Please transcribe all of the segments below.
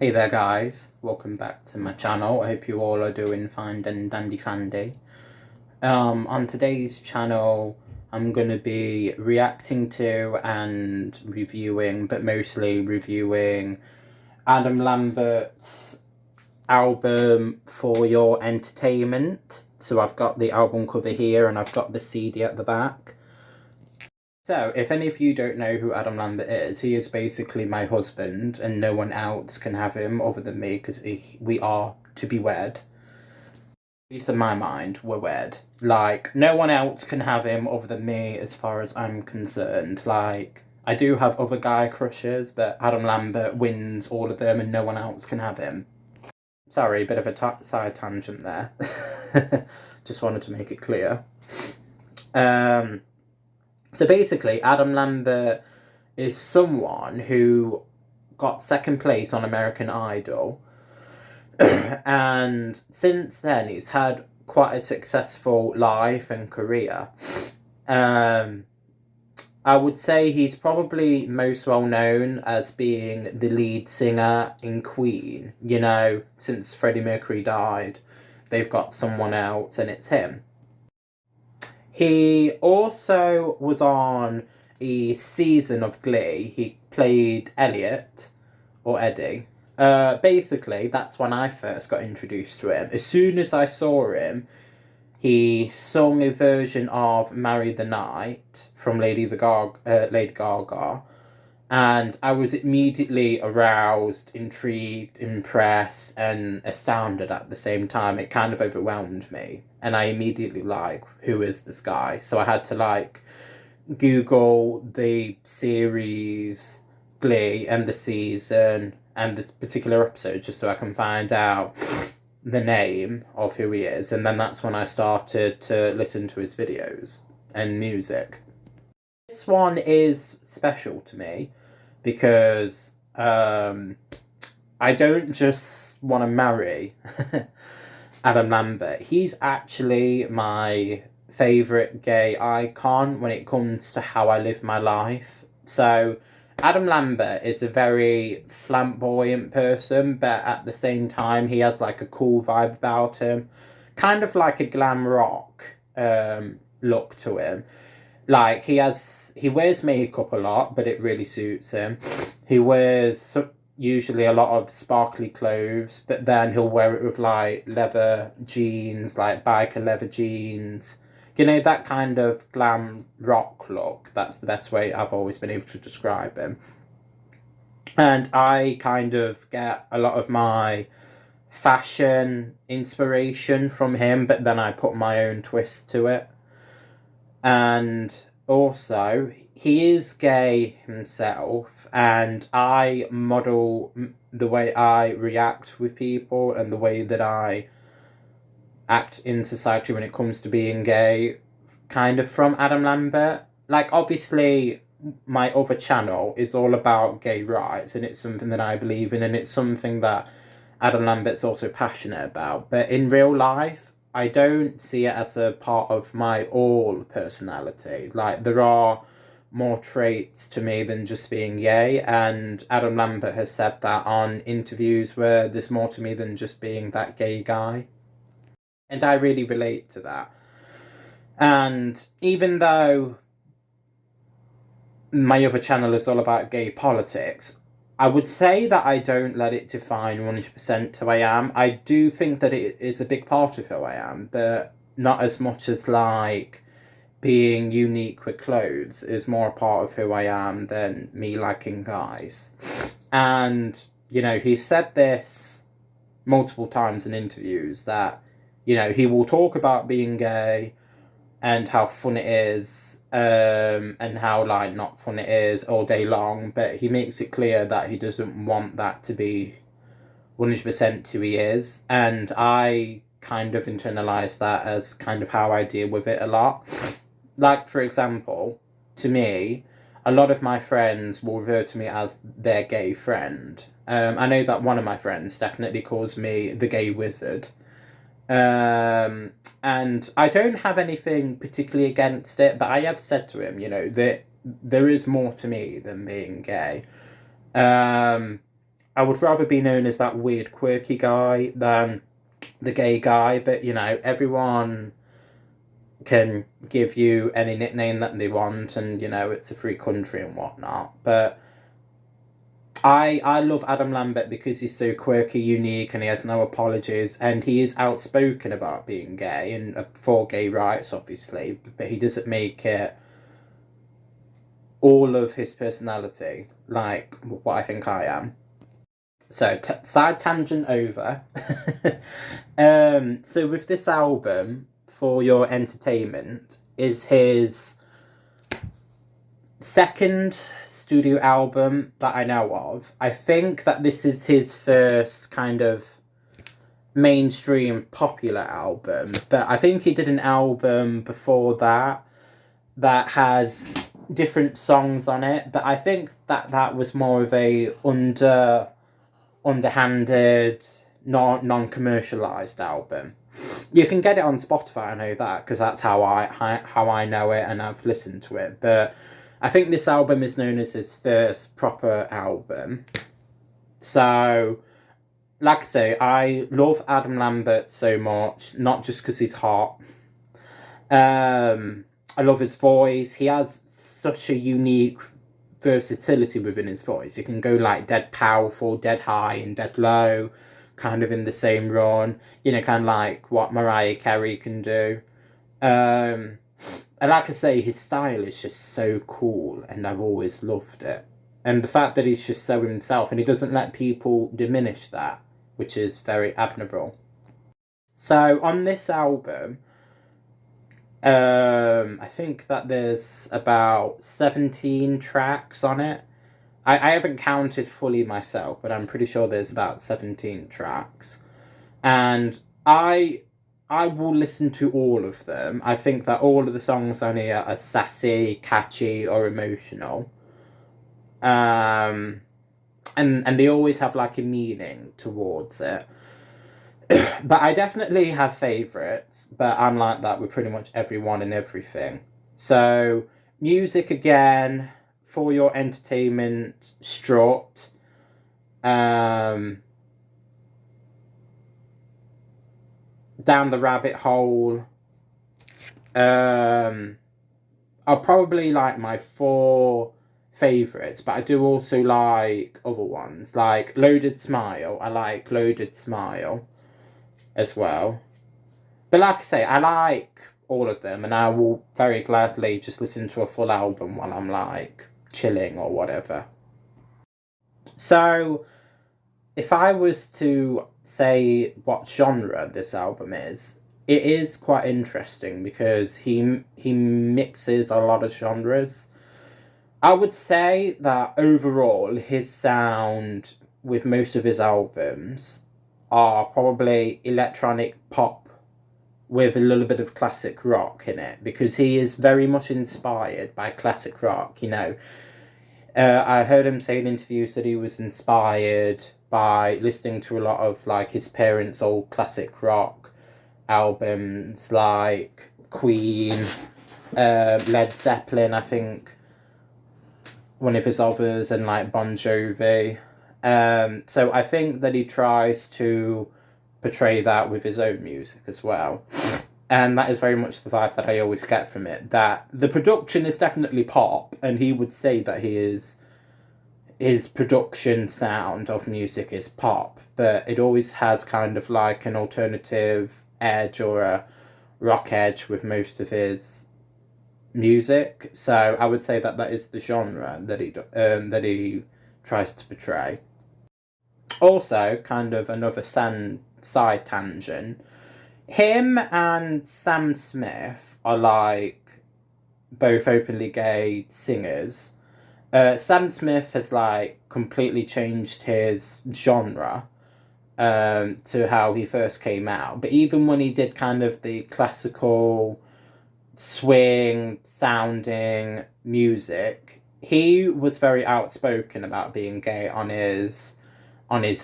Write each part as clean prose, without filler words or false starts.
Hey there guys, welcome back to my channel. I hope you all are doing fine and dandy fandy. On today's channel I'm going to be reacting to and reviewing, but mostly reviewing Adam Lambert's album For Your Entertainment. So I've got the album cover here and I've got the CD at the back. So, if any of you don't know who Adam Lambert is, he is basically my husband, and no one else can have him other than me, because we are to be wed. At least in my mind, we're wed. Like, no one else can have him other than me, as far as I'm concerned. Like, I do have other guy crushes, but Adam Lambert wins all of them, and no one else can have him. Sorry, bit of a side tangent there. Just wanted to make it clear. So basically, Adam Lambert is someone who got second place on American Idol. And since then, he's had quite a successful life and career. I would say he's probably most well known as being the lead singer in Queen. You know, since Freddie Mercury died, they've got someone else and it's him. He also was on a season of Glee. He played Elliot, or Eddie. Basically, that's when I first got introduced to him. As soon as I saw him, he sung a version of Marry the Night from Lady Gaga. And I was immediately aroused, intrigued, impressed, and astounded at the same time. It kind of overwhelmed me. And I immediately who is this guy? So I had to Google the series Glee and the season and this particular episode just so I can find out the name of who he is. And then that's when I started to listen to his videos and music. This one is special to me because I don't just want to marry Adam Lambert. He's actually my favourite gay icon when it comes to how I live my life. So Adam Lambert is a very flamboyant person, but at the same time he has a cool vibe about him. Kind of like a glam rock look to him. He wears makeup a lot, but it really suits him. He wears usually a lot of sparkly clothes, but then he'll wear it with leather jeans, biker leather jeans. You know, that kind of glam rock look. That's the best way I've always been able to describe him. And I kind of get a lot of my fashion inspiration from him, but then I put my own twist to it. And also, he is gay himself, and I model the way I react with people and the way that I act in society when it comes to being gay, kind of from Adam Lambert. Obviously, my other channel is all about gay rights, and it's something that I believe in, and it's something that Adam Lambert's also passionate about. But in real life, I don't see it as a part of my all personality. There are more traits to me than just being gay, and Adam Lambert has said that on interviews where there's more to me than just being that gay guy. And I really relate to that. And even though my other channel is all about gay politics, I would say that I don't let it define 100% who I am. I do think that it is a big part of who I am, but not as much as being unique with clothes is more a part of who I am than me liking guys. And, you know, he said this multiple times in interviews that, you know, he will talk about being gay and how fun it is, and how not fun it is all day long, but he makes it clear that he doesn't want that to be 100% who he is, and I kind of internalize that as kind of how I deal with it a lot. For example, to me, a lot of my friends will refer to me as their gay friend. I know that one of my friends definitely calls me the gay wizard. And I don't have anything particularly against it, but I have said to him, you know, that there is more to me than being gay. I would rather be known as that weird, quirky guy than the gay guy, but you know, everyone can give you any nickname that they want, and you know, it's a free country and whatnot. But I love Adam Lambert because he's so quirky, unique, and he has no apologies, and he is outspoken about being gay and for gay rights, obviously, but he doesn't make it all of his personality like what I think I am. So side tangent over. So with this album, For Your Entertainment, is his second studio album that I know of. I think that this is his first kind of mainstream popular album, but I think he did an album before that that has different songs on it, but I think that that was more of a underhanded, non-commercialized album. You can get it on Spotify, I know that, because that's how I know it and I've listened to it. But I think this album is known as his first proper album. So, like I say, I love Adam Lambert so much, not just because he's hot. I love his voice. He has such a unique versatility within his voice. He can go like dead powerful, dead high, and dead low, kind of in the same run. You know, kind of like what Mariah Carey can do. And like I say, his style is just so cool, and I've always loved it. And the fact that he's just so himself, and he doesn't let people diminish that, which is very admirable. So on this album, I think that there's about 17 tracks on it. I haven't counted fully myself, but I'm pretty sure there's about 17 tracks. And I will listen to all of them. I think that all of the songs on here are sassy, catchy, or emotional. And they always have like a meaning towards it. But I definitely have favourites, but I'm like that with pretty much everyone and everything. So, music again, For Your Entertainment, Strut, Down the Rabbit Hole, are probably like my four favourites, but I do also like other ones, like Loaded Smile. I like Loaded Smile as well. But like I say, I like all of them, and I will very gladly just listen to a full album while I'm like chilling or whatever. So, if I was to say what genre this album is, it is quite interesting because he mixes a lot of genres. I would say that overall his sound with most of his albums are probably electronic pop with a little bit of classic rock in it, because he is very much inspired by classic rock, you know. I heard him say in interviews that he was inspired by listening to a lot of like his parents' old classic rock albums, like Queen, Led Zeppelin, I think one of his others, and like Bon Jovi. So I think that he tries to portray that with his own music as well. And that is very much the vibe that I always get from it. That the production is definitely pop, and he would say that his production sound of music is pop, but it always has kind of like an alternative edge or a rock edge with most of his music. So I would say that that is the genre that he tries to portray. Also, kind of another side tangent. Him and Sam Smith are like both openly gay singers. Sam Smith has like completely changed his genre to how he first came out. But even when he did kind of the classical swing sounding music, he was very outspoken about being gay on his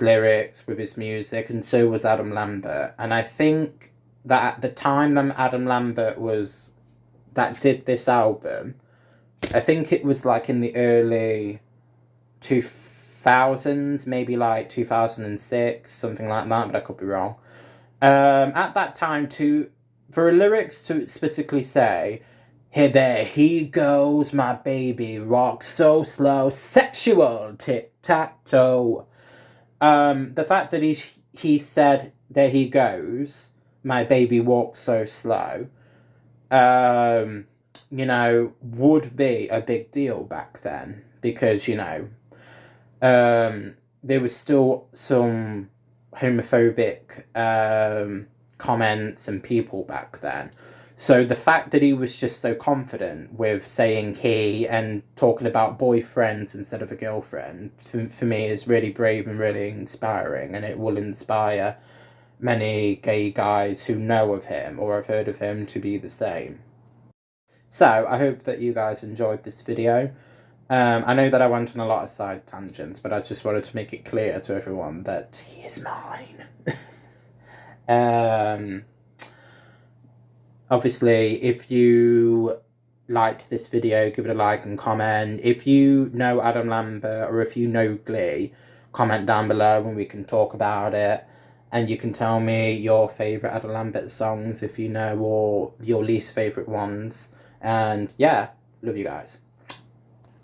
lyrics with his music, and so was Adam Lambert. And I think that at the time that Adam Lambert was that did this album, I think it was like in the early 2000s 2000s, maybe like 2006, something like that, but I could be wrong. At that time, for lyrics to specifically say, "Hey there he goes, my baby, rock so slow, sexual tic-tac-toe." The fact that he said, "There he goes, my baby walks so slow," would be a big deal back then, because, there was still some homophobic comments and people back then. So the fact that he was just so confident with saying he and talking about boyfriends instead of a girlfriend, for me, is really brave and really inspiring, and it will inspire many gay guys who know of him or have heard of him to be the same. So I hope that you guys enjoyed this video. I know that I went on a lot of side tangents, but I just wanted to make it clear to everyone that he is mine. Obviously, if you liked this video, give it a like and comment. If you know Adam Lambert or if you know Glee, comment down below and we can talk about it. And you can tell me your favourite Adam Lambert songs if you know, or your least favourite ones. And yeah, love you guys.